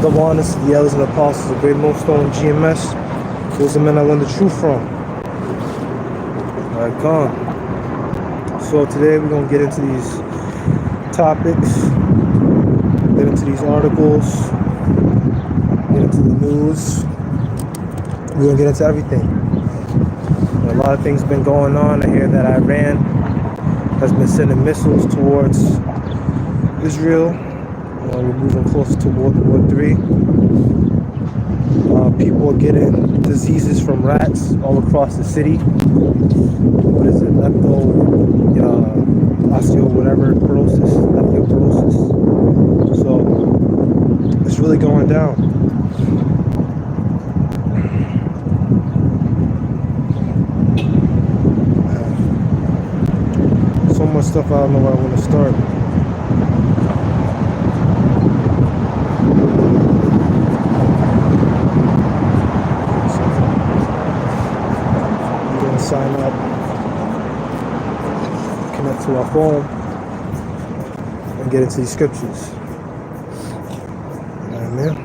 Double honors to the elders and apostles of Great Millstone GMS. Those are men I learned the truth from. Alright, come. So today we're gonna get into these topics, get into these articles, get into the news. We're gonna get into everything. A lot of things been going on. I hear that Iran has been sending missiles towards Israel. We're moving closer to World War III. People are getting diseases from rats all across the city. What is it? Osteoporosis. So it's really going down. So much stuff, I don't know where I want to start. Sign up, connect to our phone, and get into these scriptures. Amen.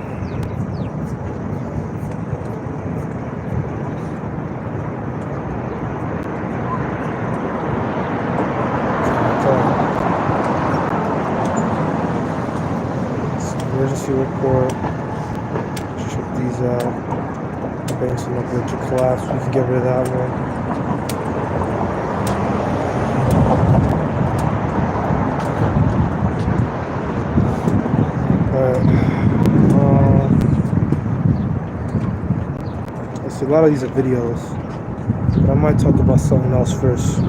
Emergency report. Check these out. Banking up with your collapse. We can get rid of that one. Let's see, a lot of these are videos, but I might talk about something else first.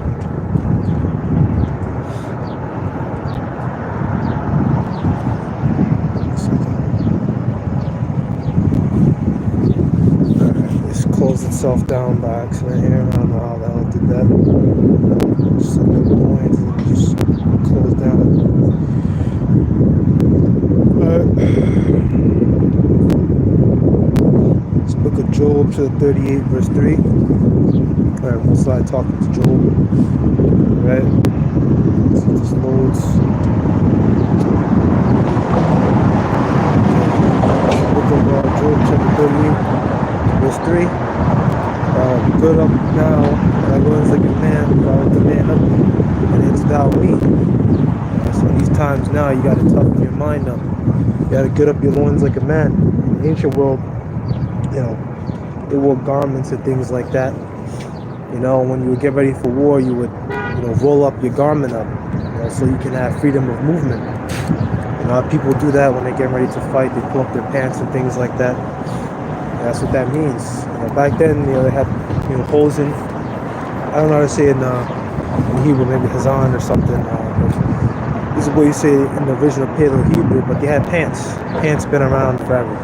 It's closed itself down by accident here. I don't know how the hell it did that. Just at the point, it just closed down. This book of Job, chapter 38, verse 3. Alright, we'll start talking to Job. Right? Let's see if this loads. Book of Job, chapter 38, verse 3. Good up now, I was like a man, without the man up, and it's thou me. So these times now, you gotta toughen your mind up. You gotta get up your loins like a man. In the ancient world, you know, they wore garments and things like that. You know, when you would get ready for war, you would, roll up your garment up, so you can have freedom of movement. You know, people do that when they get ready to fight. They pull up their pants and things like that. That's what that means. Back then, they had, holes in. I don't know how to say it in Hebrew, maybe Hazan or something. This is what you say in the original Paleo Hebrew, but they had pants. Pants been around forever.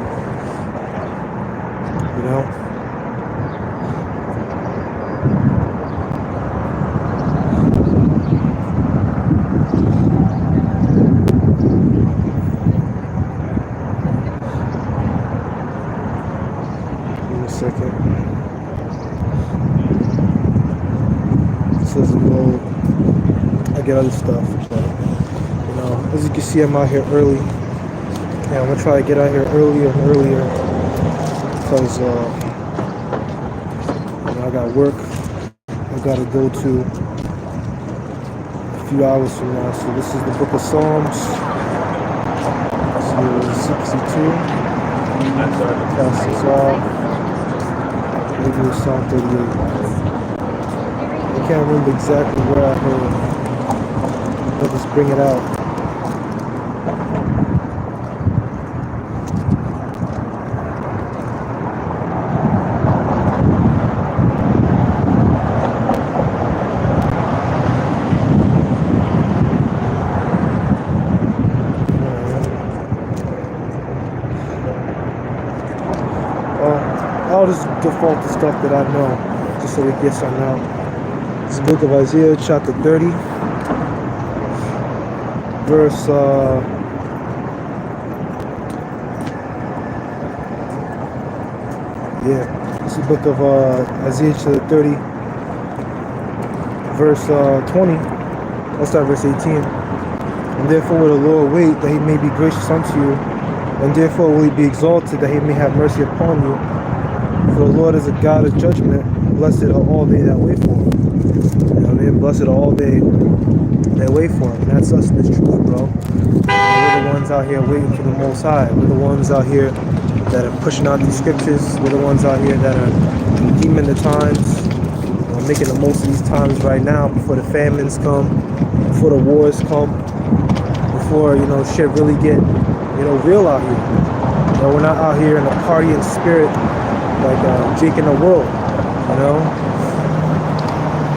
You know? Give me a second. This doesn't load. I get other stuff, but as you can see, I'm out here early. Yeah, I'm gonna try to get out here earlier and earlier because I got work I gotta go to a few hours from now. So this is the book of Psalms. So 62. Pass this off. Maybe it's Psalm 38. I can't remember exactly where I heard. I'll just bring it out. I'll just default to stuff that I know, just so we get something out. This is the book of Isaiah, chapter 30, verse, this is the book of Isaiah, chapter 30, verse 20. Let's start verse 18. And therefore will the Lord wait, that he may be gracious unto you, And therefore will he be exalted, that he may have mercy upon you. For the Lord is a God of judgment. Blessed are all they that wait for him. You know what I mean? Blessed are all they that wait for him. And that's us in this truth, bro. We're the ones out here waiting for the Most High. We're the ones out here that are pushing out these scriptures. We're the ones out here that are redeeming the times. We're making the most of these times right now before the famines come, before the wars come, before, you know, shit really get, you know, real out here. You know, we're not out here in a partying spirit like Jake in the world, you know,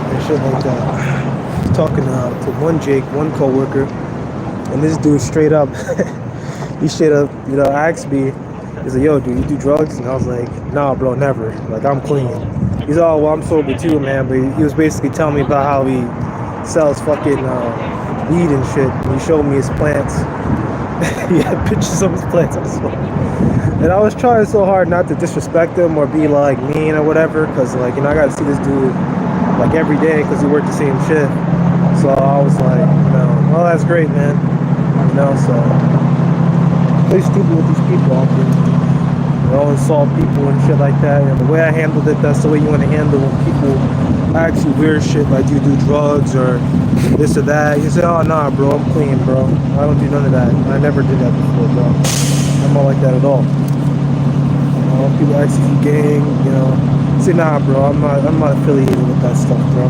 and shit like that. Talking to one Jake, one co-worker, and this dude straight up, he straight up, you know, asked me, he's like, yo, dude, you do drugs? And I was like, nah, bro, never. Like, I'm clean. He's all, well, I'm sober too, man. But he was basically telling me about how he sells fucking weed and shit. And he showed me his plants. He had pictures of his plants. And I was trying so hard not to disrespect him or be like mean or whatever, because like, you know, I got to see this dude like every day because we work the same shift. So I was like, you know, well, that's great, man. You know, so play stupid with these people out there. You know, insult people and shit like that. And the way I handled it, that's the way you want to handle when people ask you weird shit like, do you do drugs or this or that? You say, oh, nah, bro, I'm clean, bro. I don't do none of that. I never did that before, bro. I'm not like that at all. You know, people ask if you gang, you know, say, nah, bro, I'm not affiliated with that stuff, bro.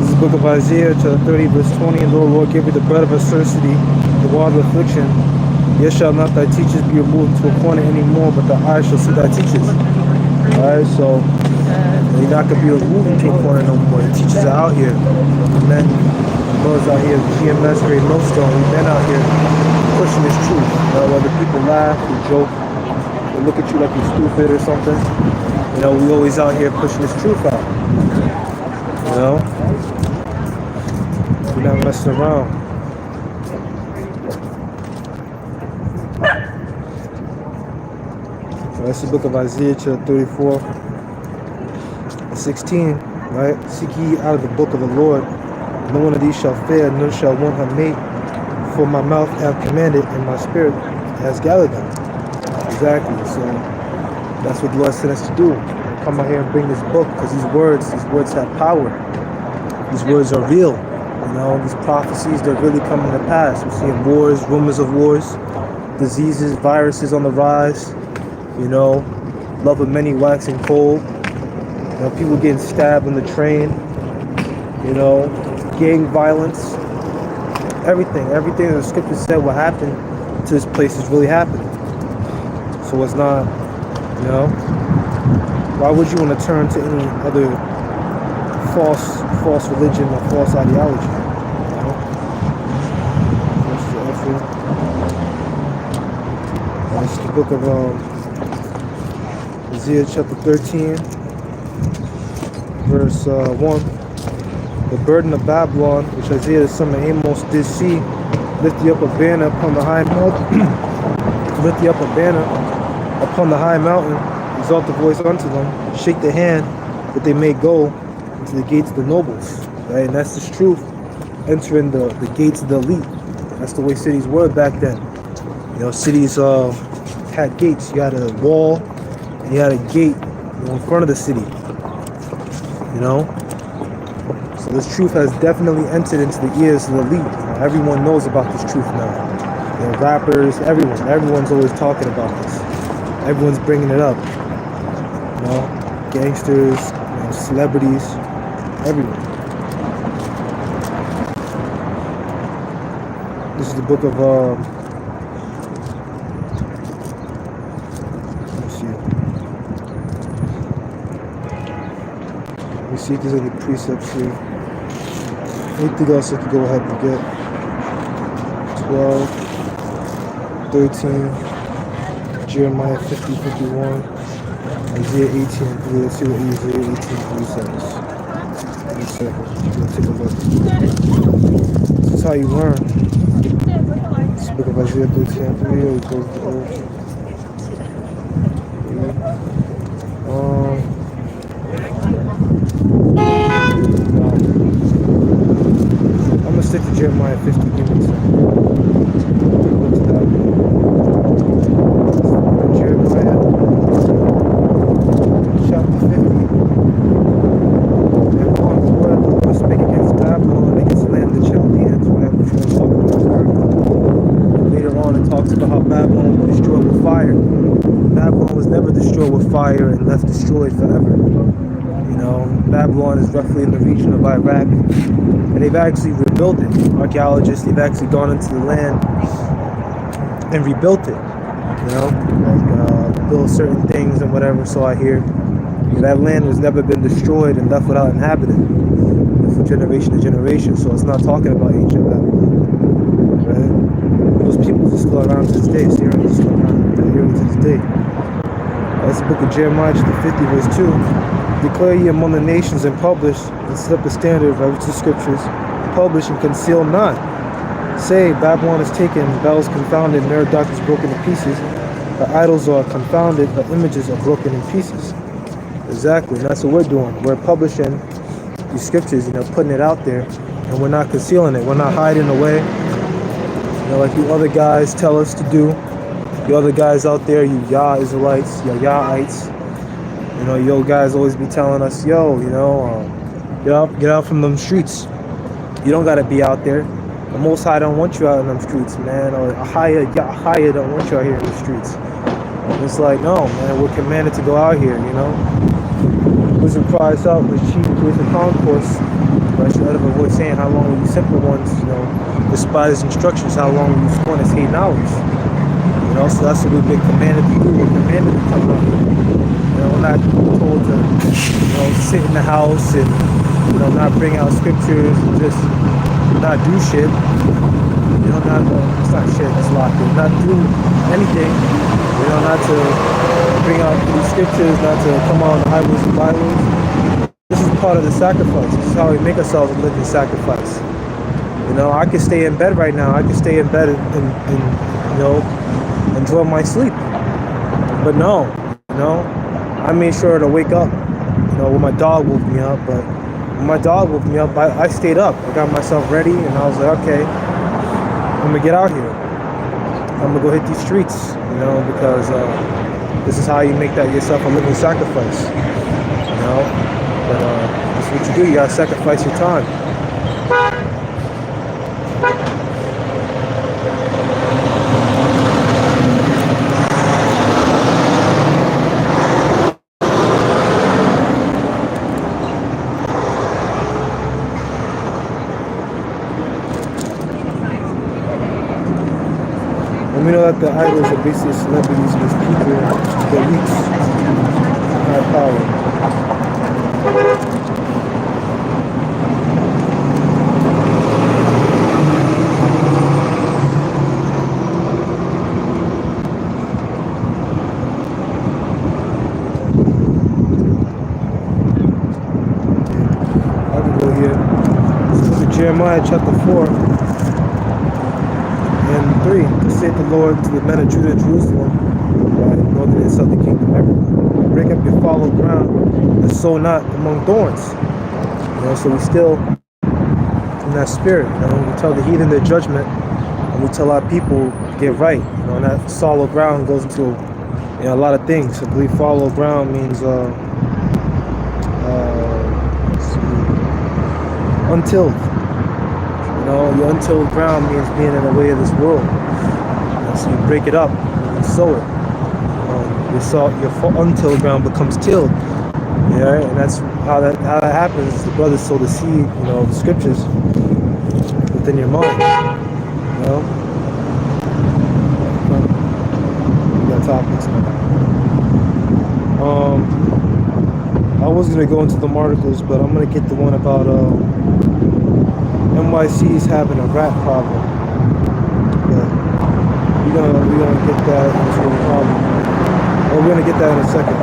This is the book of Isaiah, chapter 30, verse 20. And the Lord gave you the bread of adversity, the water of affliction. Yet shall not thy teachers be removed to a corner anymore, but the eyes shall see thy teachers. Alright, so you're not going to be removed to a corner no more. The teachers are out here. Amen. Brothers out here, GMS, Great Millstone, we've been out here pushing this truth. You know, whether people laugh, they joke, they look at you like you're stupid or something. You know, we always out here pushing this truth out. You know? We're not messing around. That's the book of Isaiah, chapter 34, 16, right? Seek ye out of the book of the Lord. No one of these shall fail, none shall want her mate. For my mouth hath commanded, and my spirit has gathered them. Exactly. So that's what the Lord sent us to do. Come out here and bring this book, because these words have power. These words are real. You know, these prophecies, they're really coming to pass. We're seeing wars, rumors of wars, diseases, viruses on the rise. You know, love of many waxing cold. You know, people getting stabbed on the train. You know, gang violence. Everything that the scripture said will happen to this place is really happening. So it's not, you know, why would you want to turn to any other false religion or false ideology? You know? That's the book of Isaiah chapter 13, verse 1. The burden of Babylon, which Isaiah the son of Amos did see, lift ye up a banner upon the high mountain. Lift ye up a banner upon the high mountain, exalt the voice unto them, shake the hand that they may go into the gates of the nobles. Right? And that's the truth. Entering the gates of the elite. That's the way cities were back then. You know, cities had gates. You had a wall. You had a gate, you know, in front of the city, you know. So this truth has definitely entered into the ears of the elite. You know, everyone knows about this truth now. You know, rappers, everyone's always talking about this. Everyone's bringing it up. You know, gangsters, you know, celebrities, everyone. This is the book of see if there's any precepts here. Anything else I could go ahead and get? 12, 13, Jeremiah 50, 51, Isaiah 18, 3. Let's see what Isaiah 18, 3 says. Give me a second. Let's take a look. This is how you learn. This is the book of Isaiah 13, 3. It goes to the I'm gonna stick to Jeremiah 50. Give me a second. Go to that. fire. Babylon was never destroyed with fire and left destroyed forever. You know, Babylon is roughly in the region of Iraq, and they've actually rebuilt it. Archaeologists, they've actually gone into the land and rebuilt it. You know, like built certain things and whatever. So I hear that land has never been destroyed and left without inhabitant from generation to generation. So it's not talking about ancient Babylon, right? Those peoples are still around to this day. Syrians are still around here to this day. That's the book of Jeremiah, chapter 50, verse 2. Declare ye among the nations and publish, and set up the standard of righteous scriptures. Publish and conceal not. Say, Babylon is taken, Babylon is confounded, and their doctrines broken to pieces. The idols are confounded, the images are broken in pieces. Exactly, and that's what we're doing. We're publishing these scriptures, you know, putting it out there, and we're not concealing it. We're not hiding away, you know, like you other guys tell us to do. You other guys out there, you Yah Israelites, Yahites, you know, you guys always be telling us, yo, you know, get out from them streets. You don't gotta be out there. The Most High don't want you out in them streets, man. Or Yahya don't want you out here in the streets. And it's like, no, man, we're commanded to go out here, you know. Wisdom cries out, the chief with the concourse. But I should utter a voice saying, how long will you simple ones, you know, despise instructions? How long will you scorners hate knowledge? You know, so that's what we've been commanded to do. We're commanded to come out. You know, we're not told to, you know, sit in the house and, you know, not bring out scriptures and just not do shit. You know, it's not shit, it's locked in. Not do anything. You know, not to bring out these scriptures, not to come out on the highways and byways. This is part of the sacrifice. This is how we make ourselves a living sacrifice. You know, I could stay in bed right now. I could stay in bed and you know, enjoy my sleep. But no, you know, I made sure to wake up, you know, when my dog woke me up. But when my dog woke me up, I stayed up. I got myself ready, and I was like, okay, I'm gonna get out here. I'm gonna go hit these streets, you know, because this is how you make that yourself a living sacrifice, you know. But that's what you do. You gotta sacrifice your time. We know that the idols are basically celebrities, these people, the elites, high power. I can go here. This is Jeremiah chapter 4. And 3, thus saith the Lord to the men of Judah and Jerusalem, northern and southern kingdom, everyone. Break up your fallow ground and sow not among thorns. You know, so we still in that spirit. You know, we tell the heathen their judgment, and we tell our people to get right. You know, and that fallow ground goes into, you know, a lot of things. I believe fallow ground means untilled. You know, the untilled ground means being in the way of this world. You know, so you break it up and you sow it. Your untilled ground becomes tilled. Yeah, and that's how that happens. The brothers sow the seed, you know, the scriptures within your mind. You know, we got topics now. I was gonna go into the articles, but I'm gonna get the one about NYC is having a rat problem. But we're gonna get that into a problem. Well, we're gonna get that in a second.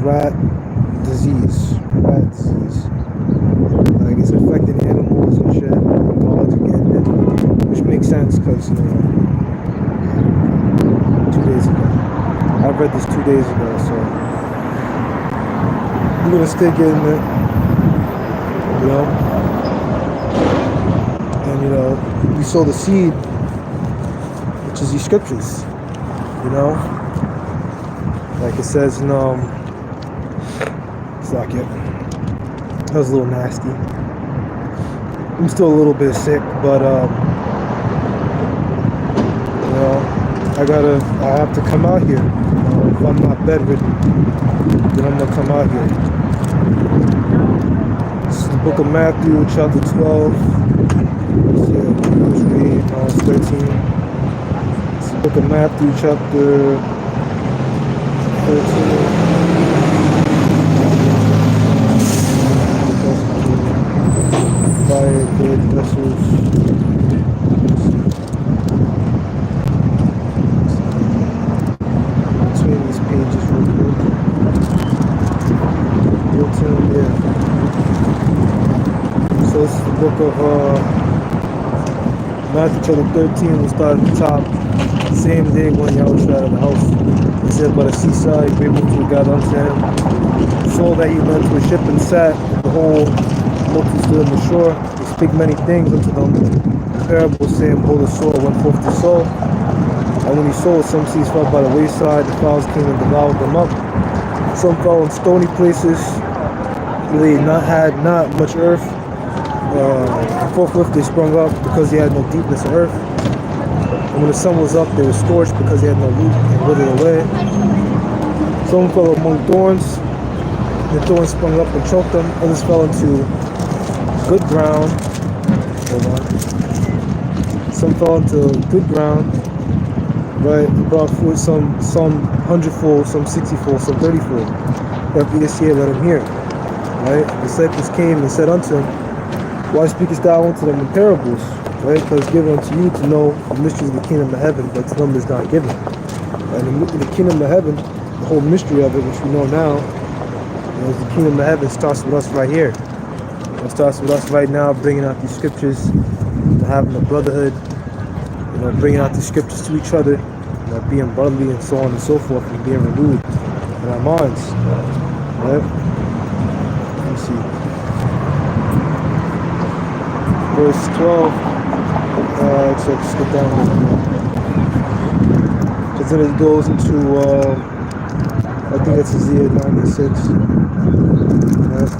Rat disease. Like it's affecting animals and shit. Dogs are getting it, which makes sense because 2 days ago. I read this 2 days ago, so we're gonna stay getting it, you know. And you know, we sow the seed, which is these scriptures, you know. Like it says in That was a little nasty. I'm still a little bit sick, but you know, I have to come out here. If I'm not bedridden, then I'm gonna come out here. This is the book of Matthew, chapter 12. Let's read verse 13. It's the book of Matthew, chapter 13. Fire, good vessels. Between these pages real quick. 14, yeah. So this is the book of Matthew chapter 13. We'll start at the top. Same day when Yahweh was out of the house. He said, by the seaside, great multitude gathered unto him. Saw that he went to a ship and sat, and behold, multitude stood on the shore. He spake many things unto them. The parable saying, behold, the sower went forth to sow. And when he sowed, some seeds fell by the wayside. The fowls came and devoured them up. Some fell in stony places. They had not much earth. Forthwith they sprung up because they had no deepness of earth. And when the sun was up, they were scorched because they had no root and withered away. Some fell among thorns. The thorns sprung up and choked them. Others fell into good ground. Hold on. Some fell into good ground. Right, brought fruit, some 100-fold, some 60-fold, some 30-fold. If he is here, let him hear. Right? The disciples came and said unto him, why speakest thou unto them in parables? Right? Because it's given unto you to know the mysteries of the kingdom of heaven, but to them is not given. And in the kingdom of heaven, the whole mystery of it, which we know now, is the kingdom of heaven starts with us right here. It starts with us right now, bringing out these scriptures, having a brotherhood, bringing out the scriptures to each other, being brotherly and so on and so forth, and being renewed in our minds. Right? Let me see. Verse 12. Let's get down here. Because then it goes into, I think it's Isaiah 96. Right?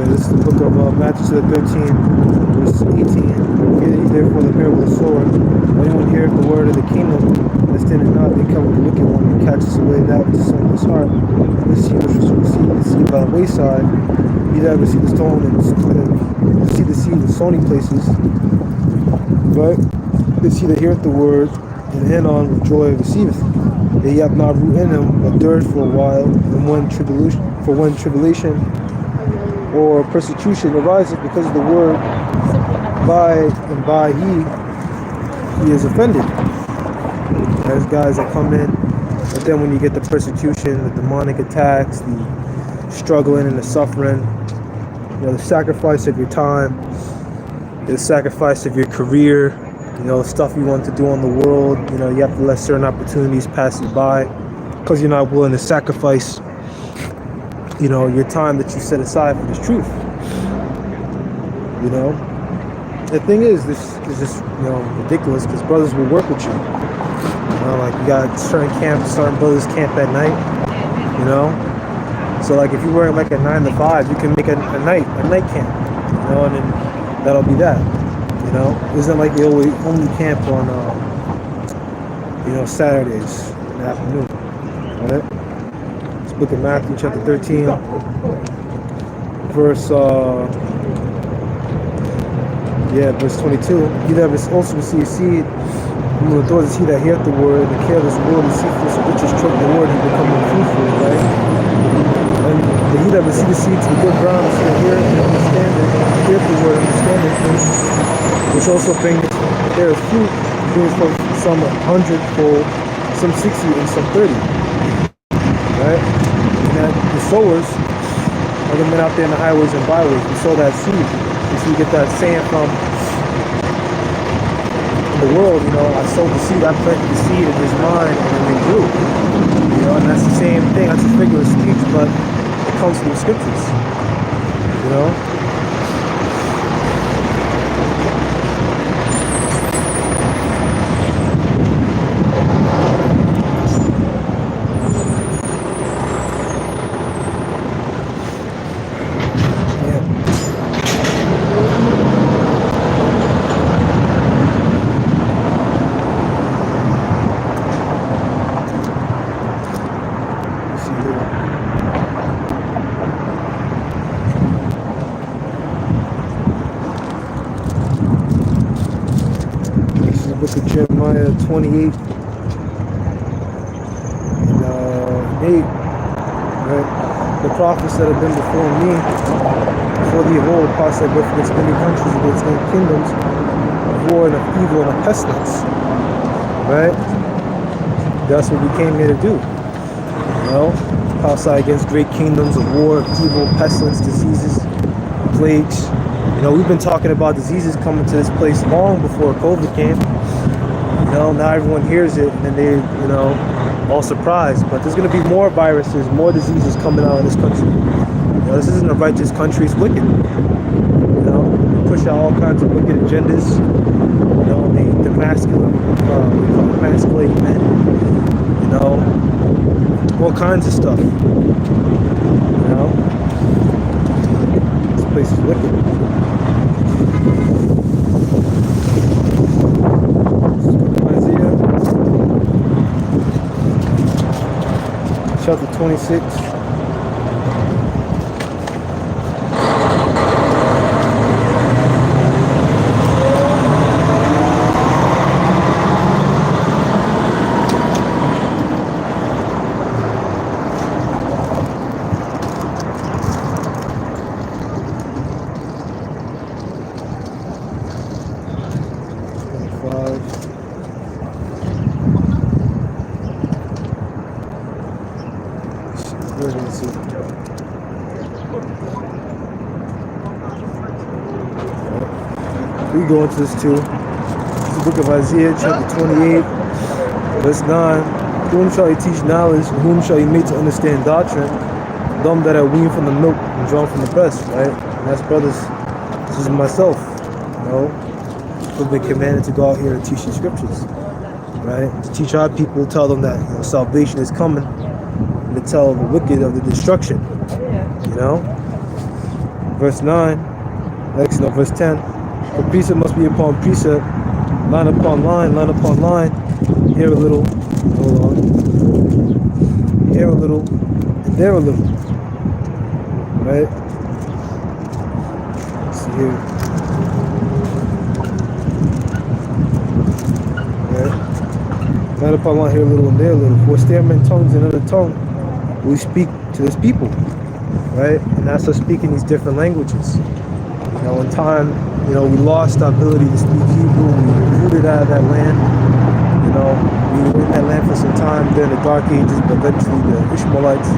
This is the book of Matthew 13, verse 18. Hear ye therefore the parable of the sower. When anyone heareth the word of the kingdom, understandeth not, they come with the wicked one, and catches away that which is sown in his heart. This seed which was received the seed by the wayside, he that received the stone and received the seed in stony places. Right? This he that heareth the word, and anon with joy receiveth. They have not root in him, but dirt for a while, and when tribulation or persecution arises because of the word, by and by he is offended. There's guys that come in, but then when you get the persecution, the demonic attacks, the struggling and the suffering, the sacrifice of your time, the sacrifice of your career, stuff you want to do in the world, you have to let certain opportunities pass you by because you're not willing to sacrifice your time that you set aside for this truth. The thing is, this is just, ridiculous because brothers will work with you. Like you got certain brothers camp at night, So like if you work like a 9 to 5, you can make a night camp, and then that'll be that, It isn't like they only camp on, Saturdays in the afternoon, right? Book of Matthew chapter 13, verse 22. He that also receives seed from the thorns is he that heareth the word, and the careless world and ceaseless riches choke the word, he become unfruitful, right? And he that receives the seed to the good ground is he that heareth and understandeth, heareth the word, understandeth things, which also brings there is fruit, brings forth some 100-fold, some 60, and some 30. Right? And that the sowers are the men out there in the highways and byways who sow that seed. And so you get that saying from the world, I sowed the seed, I planted the seed in his mind, and then they grew. And that's the same thing. That's a figure of speech, but it comes from the scriptures. book of Jeremiah 28 and 8, right? The prophets that have been before me, before thee of old, prophesied both against many countries, against many kingdoms, of war and of evil and of pestilence, right? That's what we came here to do, you know? Prophesy against great kingdoms of war, evil, pestilence, diseases, plagues. You know, we've been talking about diseases coming to this place long before COVID came. You know, now everyone hears it and then they, you know, all surprised. But there's going to be more viruses, more diseases coming out of this country. You know, this isn't a righteous country, it's wicked. You know, they push out all kinds of wicked agendas. You know, they emasculate men. You know, all kinds of stuff. You know, this place is wicked. Chapter 26. We go into this too. It's the book of Isaiah, chapter 28, verse 9. Whom shall he teach knowledge? And whom shall he make to understand doctrine? Them that are weaned from the milk and drawn from the breast, right? And that's brothers. This is myself. You know, we've been commanded to go out here and teach the scriptures, right? To teach our people, tell them that, you know, salvation is coming, and to tell the wicked of the destruction. You know, verse 9. Next, no, verse 10. The precept must be upon precept, line upon line, line upon line. Here a little, hold on. Here a little, and there a little. Right? Let's see here. Right? Line upon line, here a little, and there a little. For stammering tongues and another tongue, we speak to this people. Right? And that's us speaking these different languages. You know, in time, you know, we lost our ability to speak Hebrew. We were rooted out of that land. You know, we were in that land for some time during the Dark Ages, but eventually the Ishmaelites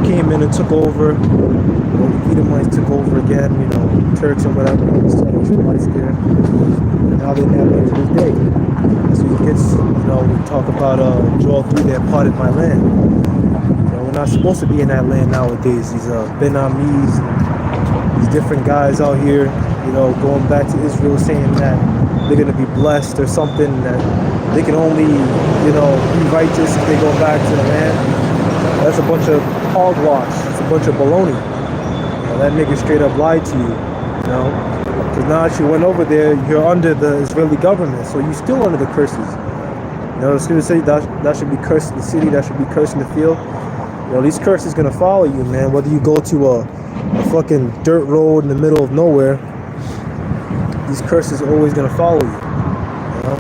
came in and took over. The Edomites took over again, you know, Turks and whatever. Ishmaelites there. And now they're inhabiting to this day. So it gets, you know, we talk about Joel 3, they part of my land. You know, we're not supposed to be in that land nowadays. These Benamis, these different guys out here, you know, going back to Israel saying that they're going to be blessed or something, that they can only, you know, be righteous if they go back to the land. That's a bunch of hogwash. It's a bunch of baloney. You know, that nigga straight up lied to you, you know, because now that you went over there, you're under the Israeli government, so you're still under the curses. You know, the scripture says that should be cursed in the city, that should be cursed in the field. You know, these curses going to follow you, man, whether you go to a fucking dirt road in the middle of nowhere. These curses are always going to follow you. You know?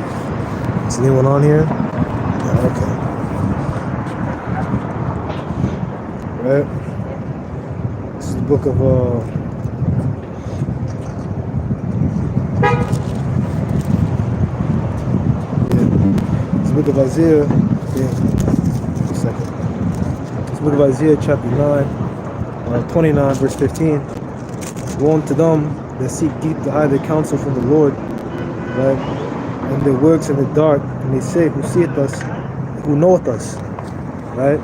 Is anyone on here? Yeah, okay. Right? This is the book of It's the book of Isaiah. Yeah. Just a second. It's the book of Isaiah, chapter 9. 29 verse 15. Woe unto them that seek deep to hide their counsel from the Lord, right? And their works in the dark, and they say, who seeth us, who knoweth us, right?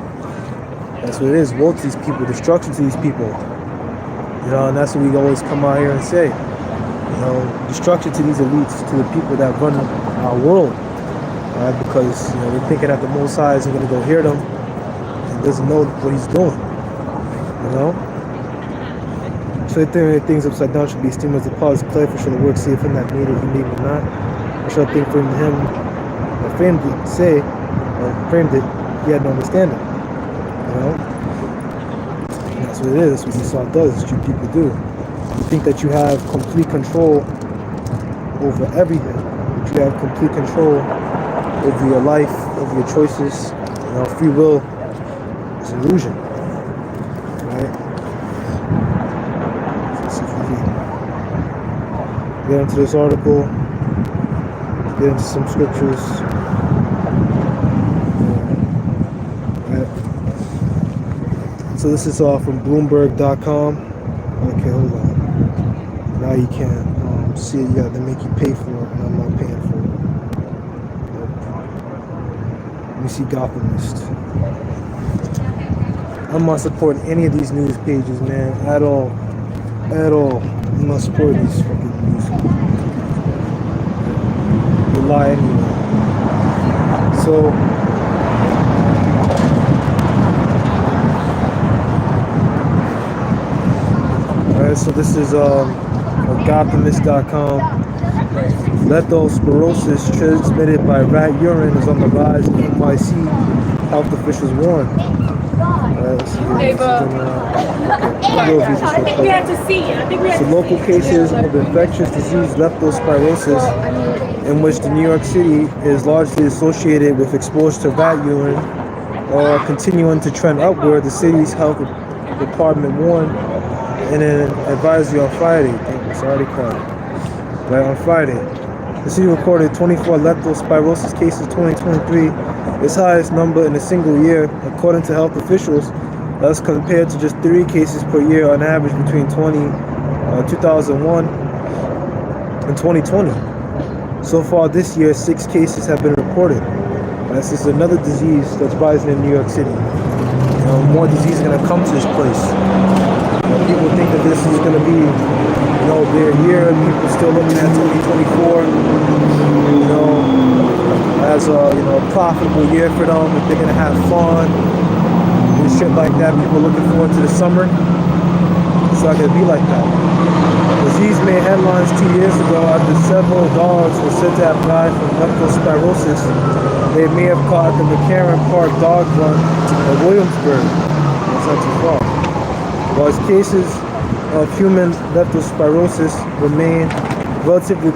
That's what it is. Woe to these people, destruction to these people. You know, and that's what we always come out here and say. You know, destruction to these elites, to the people that run our world, right? Because, you know, they're thinking that the Most High isn't going to go hear them and doesn't know what he's doing. You know? So they things upside down should be esteemed as the pause play, for shall the work see if him that made it, he made it not. I shall think from him that framed it, say, or framed it, he had no understanding. You know? And that's what it is, that's what Esau does, that's what people do. You think that you have complete control over everything, but you have complete control over your life, over your choices. You know, free will is an illusion, right? Let's see if we can get into this article, get into some scriptures. Right. So this is from Bloomberg.com. Okay, hold on. Now you can see it. They make you pay for it, and I'm not paying for it. Nope. Let me see Gothamist. I'm not supporting any of these news pages, man, at all. At all. I'm not supporting these fucking news pages. They lie anyway. So, alright, so this is Gothamist.com. Leptospirosis transmitted by rat urine is on the rise. NYC health officials warn. Let's see here. So local cases of infectious disease leptospirosis, in which the New York City is largely associated with exposure to rat urine, are continuing to trend upward. The city's health department warned in an advisory on Friday. It's already called. Right, on Friday. The city recorded 24 leptospirosis cases in 2023, its highest number in a single year, according to health officials. That's compared to just 3 cases per year on average between 2001 and 2020. So far this year, 6 cases have been reported. This is another disease that's rising in New York City. You know, more disease is going to come to this place. People think that this is going to be, their year. People still looking at 2024, as a, profitable year for them. If they're going to have fun and shit like that, people looking forward to the summer. It's not going to be like that. Disease made headlines 2 years ago after several dogs were said to have died from leptospirosis they may have caught at the McCarran Park dog run in Williamsburg. That's not too far. While cases of human leptospirosis remain relatively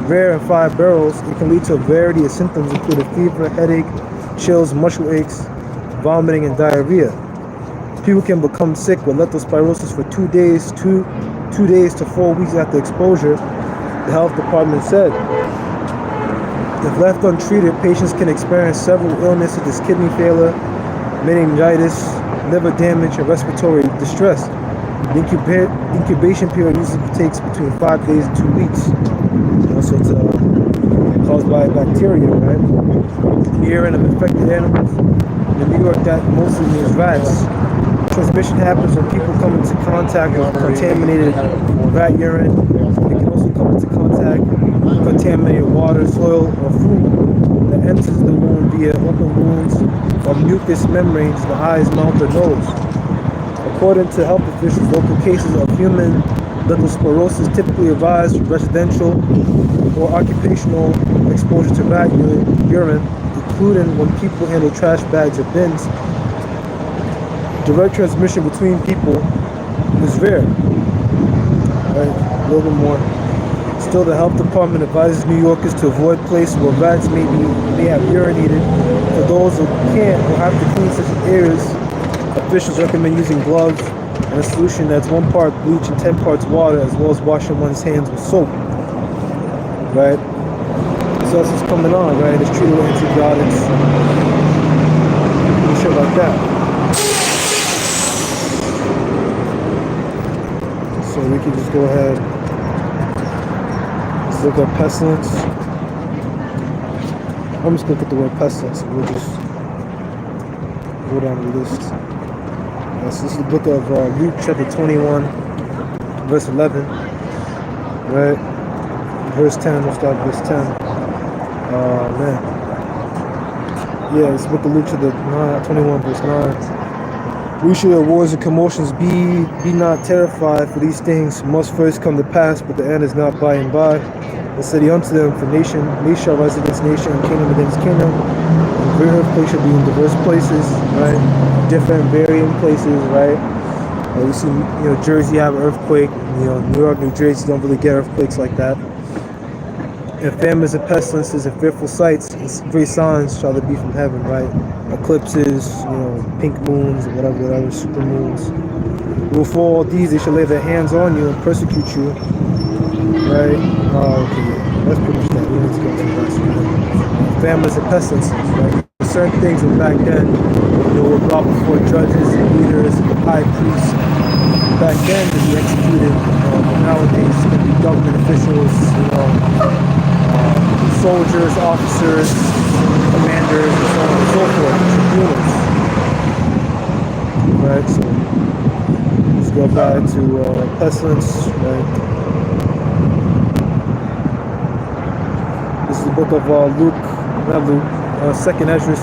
rare in 5 barrels, it can lead to a variety of symptoms including fever, headache, chills, muscle aches, vomiting, and diarrhea. People can become sick with leptospirosis for 2 days, 2 days to 4 weeks after exposure, the health department said. If left untreated, patients can experience several illnesses such as kidney failure, meningitis, liver damage, and respiratory distress. The incubation period usually takes between 5 days and 2 weeks. So it's caused by bacteria, right? In the urine of infected animals. In New York, that mostly means rats. Transmission happens when people come into contact with contaminated rat urine. They can also come into contact with contaminated water, soil, or food that enters the wound via open wounds or mucous membranes in the eyes, mouth, or nose. According to health officials, local cases of human leptospirosis typically arise from residential or occupational exposure to rat urine, including when people handle trash bags or bins. Direct transmission between people is rare. Right, a little bit more. Still, the health department advises New Yorkers to avoid places where rats may have urinated. For those who can't or have to clean such areas, officials recommend using gloves and a solution that's 1 part bleach and 10 parts water, as well as washing one's hands with soap. Right? So that's what's coming on, right? It's treated with antibiotics and shit like that. So we can just go ahead. Let's look at pestilence. I'm just gonna put the word pestilence and we'll just go down the list. So this is the book of Luke chapter 21, verse 11. Right? Verse 10, we'll start verse 10. Man. Yeah, it's book of Luke chapter 21, verse 9. We should at wars and commotions be not terrified, for these things must first come to pass, but the end is not by and by. And said he unto them, for nation shall rise against nation, and kingdom against kingdom, and great earthquakes shall be in diverse places, right? Different varying places, right? We see, Jersey have an earthquake. New York, New Jersey don't really get earthquakes like that. And famines and pestilences and fearful sights and great signs shall there be from heaven, right? Eclipses, pink moons, whatever, super moons. For all these they shall lay their hands on you and persecute you, right? Oh, okay, yeah. That's pretty much that. We need to go to the rest, right? Famines and pestilences, right? Certain things were back then, were brought before judges and leaders and high priests. Back then to be executed, but nowadays it's going to be government officials, soldiers, officers, commanders, and so on and so forth, tribunals. Right, so let's go back to pestilence, right? This is the book of not Luke, 2nd Ezra,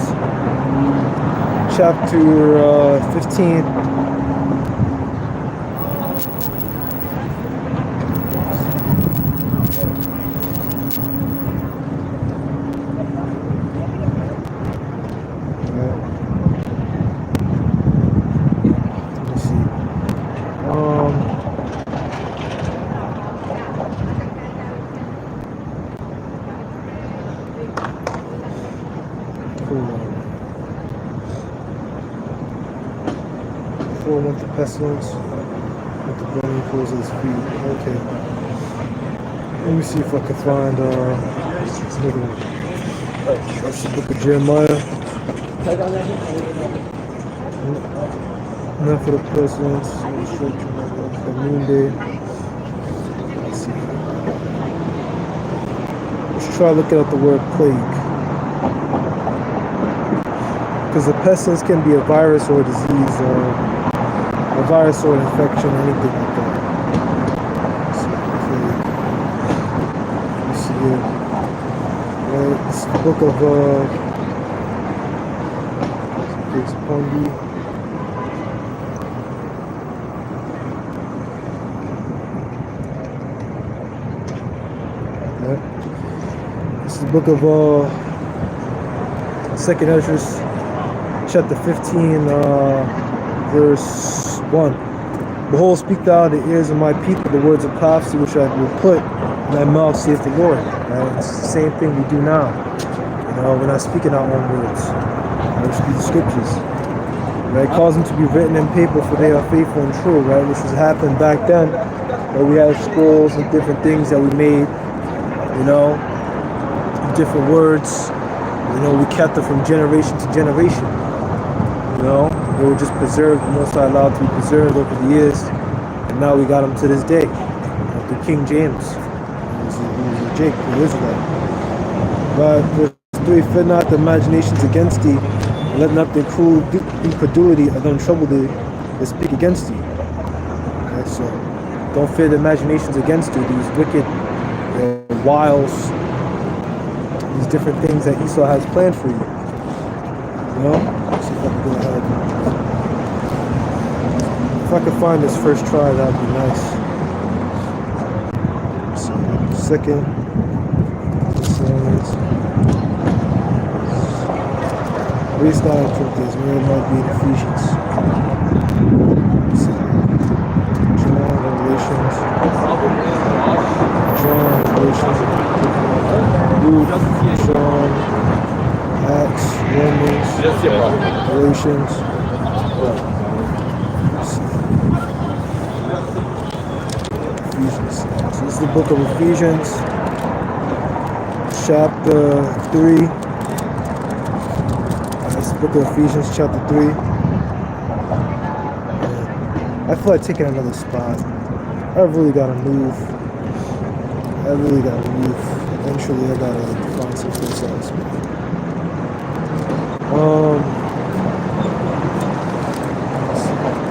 chapter 15. Pestilence with the burning coals of his feet. Okay. Let me see if I can find that's the book of Jeremiah. Enough for the pestilence, the noonday. Let's see. Let's try looking at the word plague. Because the pestilence can be a virus or a disease or a virus or an infection, anything like that. Let's see here. Right, it's the book of Pondi. Right. It's the book of 2nd Ezra, chapter 15, verse 1. Behold, speak thou in the ears of my people the words of prophecy which I will put in thy mouth, saith the Lord. Right? It's the same thing we do now. We're not speaking our own words. We speak the scriptures. Right? Cause them to be written in paper, for they are faithful and true, right? Which has happened back then, where we had scrolls and different things that we made, different words. We kept them from generation to generation. They were just preserved, the Most High allowed to be preserved over the years, and now we got them to this day. Through King James, he was a Jake, the Israelite. But verse 3, fear not the imaginations against thee, and let not the incredulity of them trouble thee that speak against thee. Right, so don't fear the imaginations against you, these wicked wiles, these different things that Esau has planned for you. Let's see if I can go ahead. If I could find this first try, that'd be nice. So, second, raised down Corinthians, where it might be in Ephesians. John, Revelations, Luke, John, Acts, Romans, Galatians. Ephesians. So this is the book of Ephesians, chapter 3. This is the book of Ephesians, chapter 3. And I feel like taking another spot. I really gotta move. Eventually I gotta find some place else.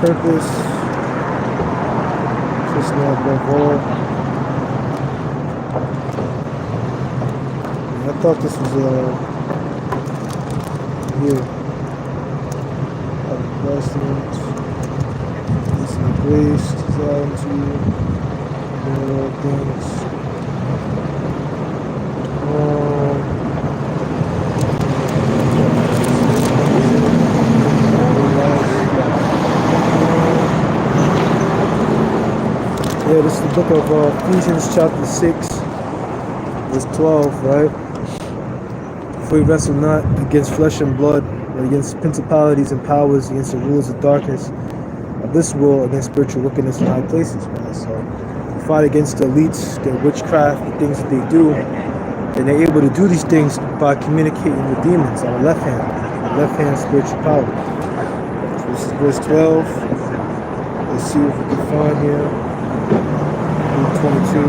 Purpose. Just now above all. I thought this was here. Investment. This is the grace designed to all things. Yeah, this is the book of Ephesians chapter 6. verse 12, right? For we wrestle not against flesh and blood, but against principalities and powers, against the rulers of darkness of this world, against spiritual wickedness in high places, right? So we fight against the elites, their witchcraft, the things that they do, and they're able to do these things by communicating with demons on the left hand spiritual power. So this is verse 12. Let's see if we can find here. 22,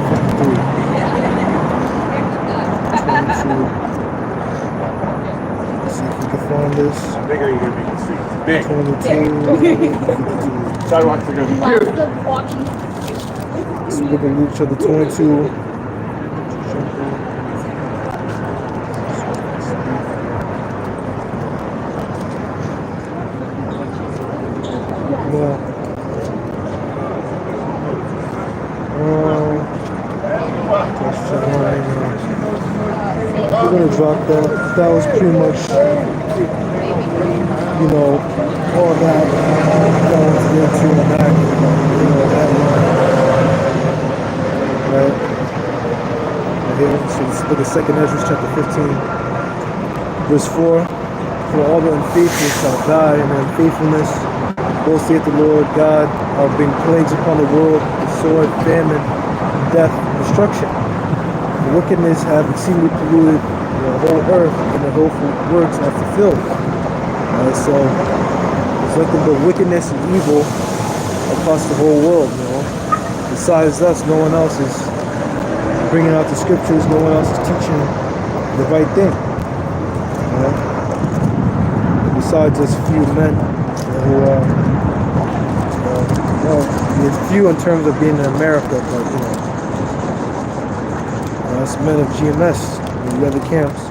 53. 22. Let's see if we can find this. How big are you going to make the streets? Big. 22, 52. Sidewalks are going to be huge. Let's look at Luke chapter 22. We're gonna drop that. That was pretty much, you know, all that was into that, you know, that line. Right? Right here. So let's look at 2nd Ezra chapter 15, verse 4. For all the unfaithful shall die in their unfaithfulness. Both saith the Lord God, I'll bring plagues upon the world, the sword, famine, death, destruction. The wickedness have exceedingly polluted the whole earth, and the whole works are fulfilled. So there's nothing but wickedness and evil across the whole world, you know. Besides us, no one else is bringing out the scriptures, no one else is teaching the right thing. You know? Besides us few men who are, well, few in terms of being in America, but you know, it's men of GMS and the other camps.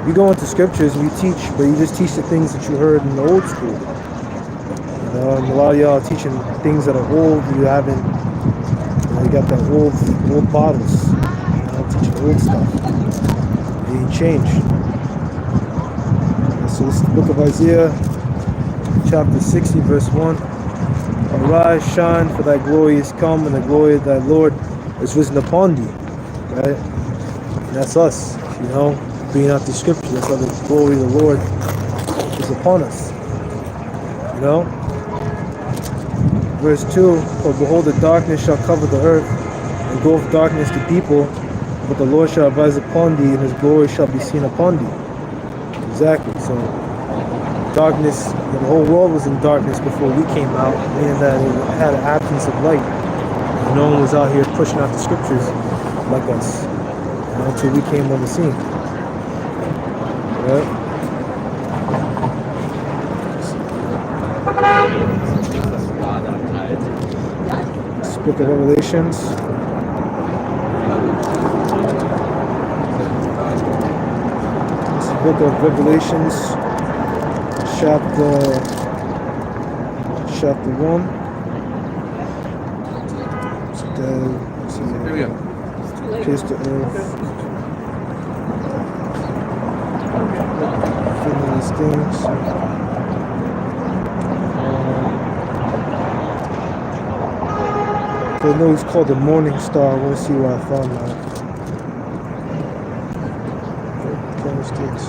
You go into scriptures and you teach, but you just teach the things that you heard in the old school. You know, and a lot of y'all are teaching things that are old. You haven't, you know, you got that old bottles. You know, teaching old stuff. It ain't changed. So this is the book of Isaiah, chapter 60, verse 1. Arise, shine, for thy glory is come, and the glory of thy Lord is risen upon thee. Right? And that's us, you know, bringing out the scripture. That's how the glory of the Lord is upon us. You know? Verse 2, for behold, the darkness shall cover the earth, and growth darkness the people, but the Lord shall rise upon thee, and his glory shall be seen upon thee. Exactly. So darkness, the whole world was in darkness before we came out, meaning that it had an absence of light. And no one was out here pushing out the scriptures like us, you know, until we came on the scene. Right? This book of Revelations. This book of Revelations, chapter 1. Here we go. Kiss the earth. Feeling these things. I know he's called the Morning Star. I want to see where I found that. Candlesticks.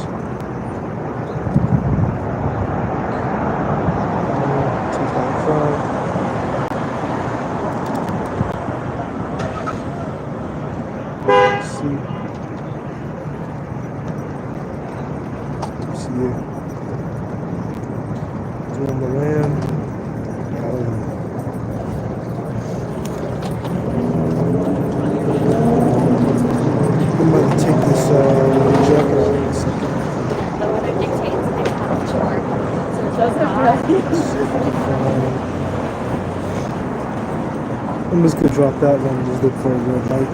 I'm just gonna drop that one and just look for a red light.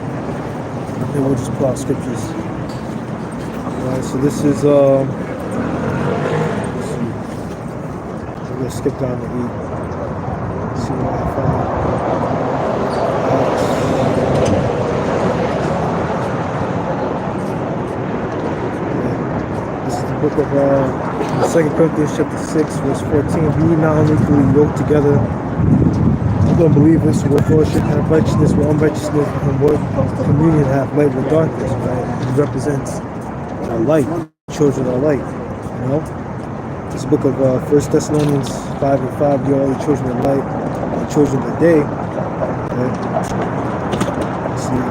And we'll just pull out scriptures. Alright, so this is let's see. I'm gonna skip down to 8. See what I find. This is the book of 2 Corinthians chapter 6, verse 14. Be ye not unequally yoked together don't believe this, what fellowship have righteousness with unrighteousness, and what communion have light with darkness, right? It represents light, children are light, you know? This book of 1 Thessalonians 5:5, you're all the children of light, the children of the day, right? See,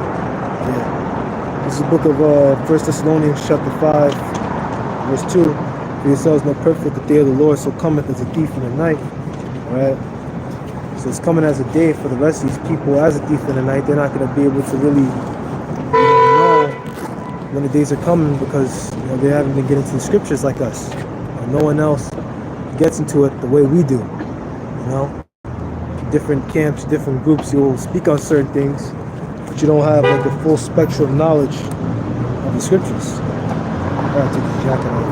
yeah. This is the book of 1 Thessalonians chapter 5, verse 2. For yourselves know perfect the day of the Lord, so cometh as a thief in the night, right? So it's coming as a day for the rest of these people as a thief in the night. They're not going to be able to really know when the days are coming because they haven't been getting to the scriptures like us. No one else gets into it the way we do. Different camps, different groups, you'll speak on certain things, but you don't have like the full spectrum of knowledge of the scriptures. I gotta take the jacket off.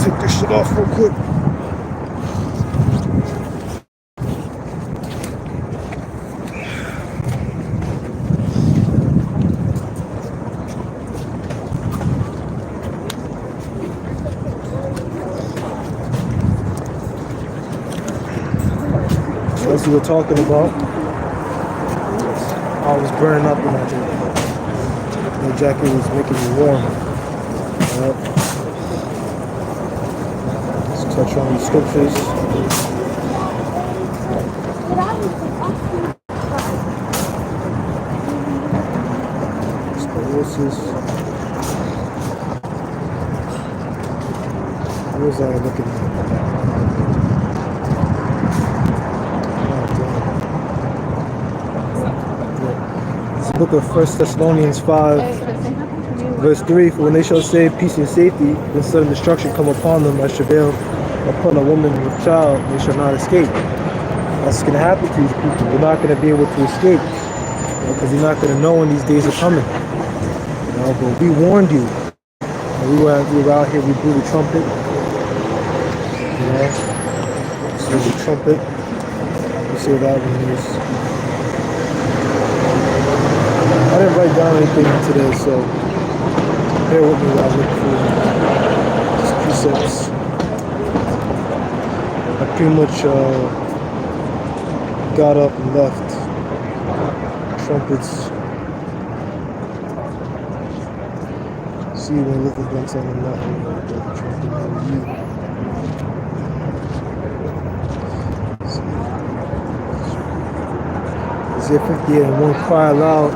Take this shit off real quick. As we were talking about, I was burning up in my jacket. My jacket was making me warm. Let's touch on the scriptures. What was I looking at? Book of 1 Thessalonians 5, verse 3, for when they shall say peace and safety, then sudden destruction come upon them as travail upon a woman with child, they shall not escape. That's going to happen to these people. They're not going to be able to escape because you're not going to know when these days are coming. But we warned you. We were out here, we blew the trumpet. So the trumpet, you see what that one is. I didn't write down anything today, so bear with me while I look for these precepts. I pretty much got up and left. Trumpets. See when I look at one time I'm not the trumpet over you. Isaiah 58:1, cry aloud.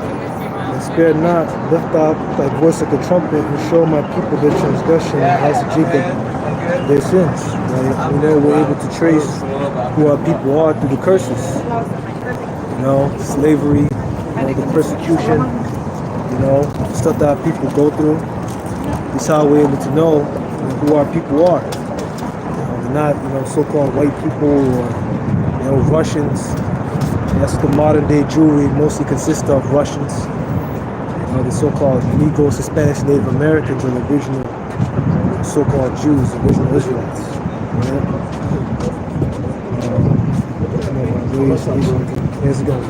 Spare not, lift up thy voice like a trumpet, and show my people their transgression, and the house of Jacob their sins. Right? We know we're able to trace who our people are through the curses. Slavery, the persecution, stuff that our people go through. It's how we're able to know who our people are. They're not, so-called white people or, Russians. That's the modern day Jewry mostly consists of Russians. The so-called Negroes, Hispanics, Native Americans are the original so-called Jews, the original Israelites.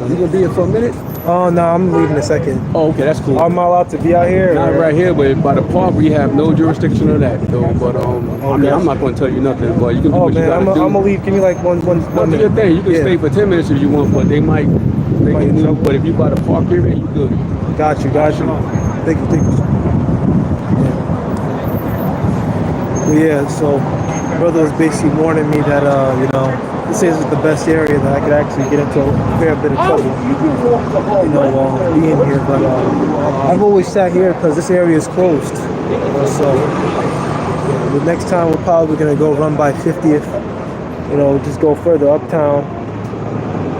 You gonna be here for a minute? Oh no, I'm leaving in a second. Oh, okay, that's cool. Am I allowed to be out here? Not right here, but by the park we have no jurisdiction of that though. But I'm not gonna tell you nothing, but you can do what you gotta do. I'm gonna leave. Give me like one do minute. your thing. You can stay for 10 minutes if you want, but they might move. But if you by the park area, you good. Got you. Thank you. Yeah, so brother was basically warning me that this isn't the best area that I could actually get into a fair bit of trouble. Being here, but I've always sat here because this area is closed. So the next time we're probably gonna go run by 50th. Just go further uptown.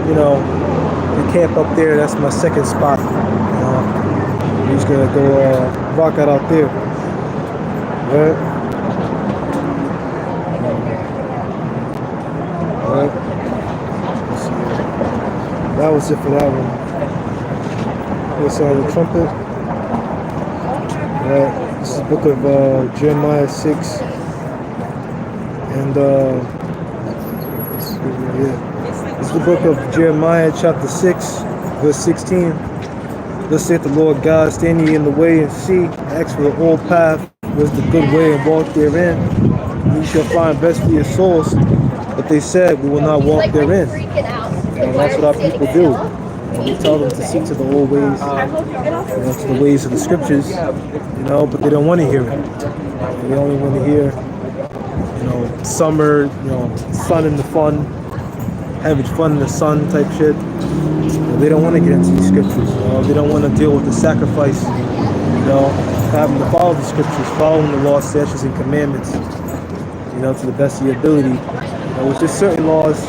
The camp up there. That's my second spot. We're just gonna go rock out there. Right? Alright. That was it for that one. Here's the trumpet. Alright. This is the book of Jeremiah 6. And this is the book of Jeremiah chapter 6, verse 16. Thus saith the Lord God, stand ye in the way and see, ask for the old path, was the good way and walk therein, you shall find best for your souls. But they said, we will not walk therein. And that's what our people do. We tell them to seek to the old ways, to the ways of the scriptures, but they don't want to hear it. They only want to hear, summer, sun in the fun, having fun in the sun type shit. They don't want to get into these scriptures. They don't want to deal with the sacrifice, having to follow the scriptures, following the law, statutes, and commandments, to the best of your ability. There's just certain laws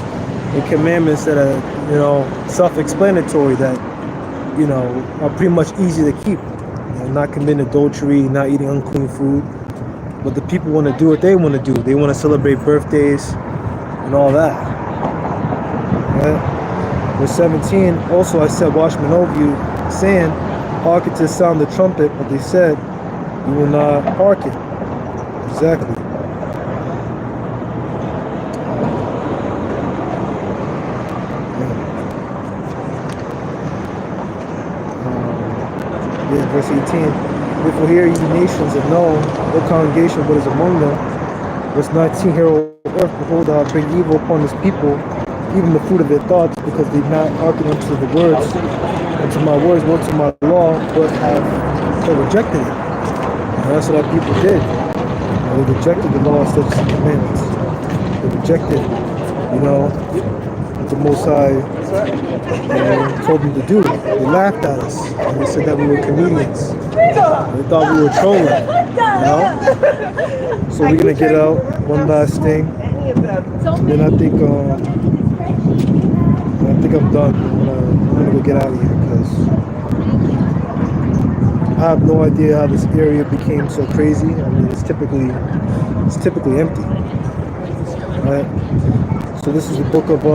and commandments that are, self-explanatory that, are pretty much easy to keep. Not committing adultery, not eating unclean food. But the people want to do what they want to do. They want to celebrate birthdays and all that. Right? Verse 17, also I said, watchmen over you, saying, hearken to the sound of the trumpet. But they said, we will not hearken. Exactly. Verse 18, therefore hear ye nations and know, O congregation, what is among them. Verse 19, hear, O earth, behold, I bring evil upon this people, even the fruit of their thoughts, because they not hearken unto the words, unto my words, nor to my law, but have rejected it. And that's what our people did. They rejected the law, statutes, and commandments. They rejected, what the Most High told them to do. They laughed at us. And they said that we were comedians. They thought we were trolling. So we're gonna get out one last thing. And then I think I'm done. I'm gonna go get out of here because I have no idea how this area became so crazy. I mean, it's typically empty. Right? So this is the book of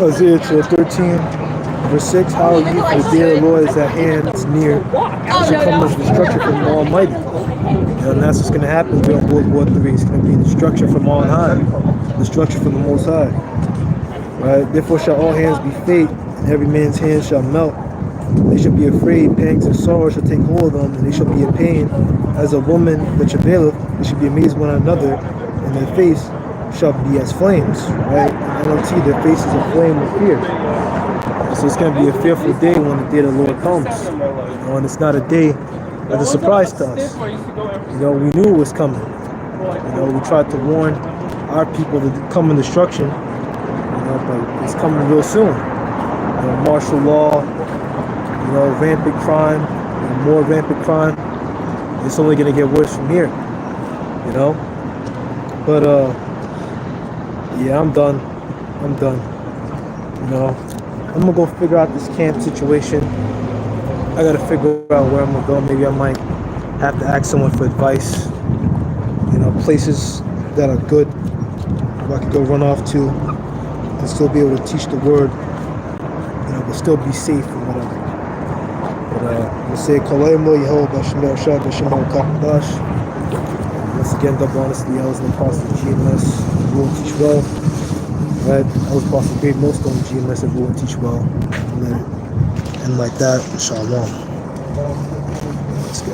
Isaiah 13, verse 6. How are you, for the day of the Lord is at hand, it's near. It shall come as destruction from the Almighty. And that's what's going to happen during World War III. It's going to be destruction from on high, destruction from the Most High. Right? Therefore shall all hands be faint, and every man's hand shall melt. They shall be afraid, pangs and sorrow shall take hold of them, and they shall be in pain as a woman that travaileth. They shall be amazed one another, and their face shall be as flames, right? And NLT, their faces aflame with fear. So it's going to be a fearful day when the day of the Lord comes. And it's not a day that's a surprise to us. We knew it was coming. We tried to warn our people that come in destruction, but it's coming real soon. Martial law, rampant crime, more rampant crime. It's only going to get worse from here, But, yeah, I'm done. I'm gonna go figure out this camp situation. I gotta figure out where I'm gonna go. Maybe I might have to ask someone for advice. Places that are good where I could go run off to and still be able to teach the word, but still be safe and whatever. But I'm gonna say Kalemo Yehovah Bashimel Shah Bashimel Kapadash. Once again, double honesty, I was in the process of GMS, rule and teach well. Right? I was supposed to grade most on GMS and rule and teach well. And like that, inshallah.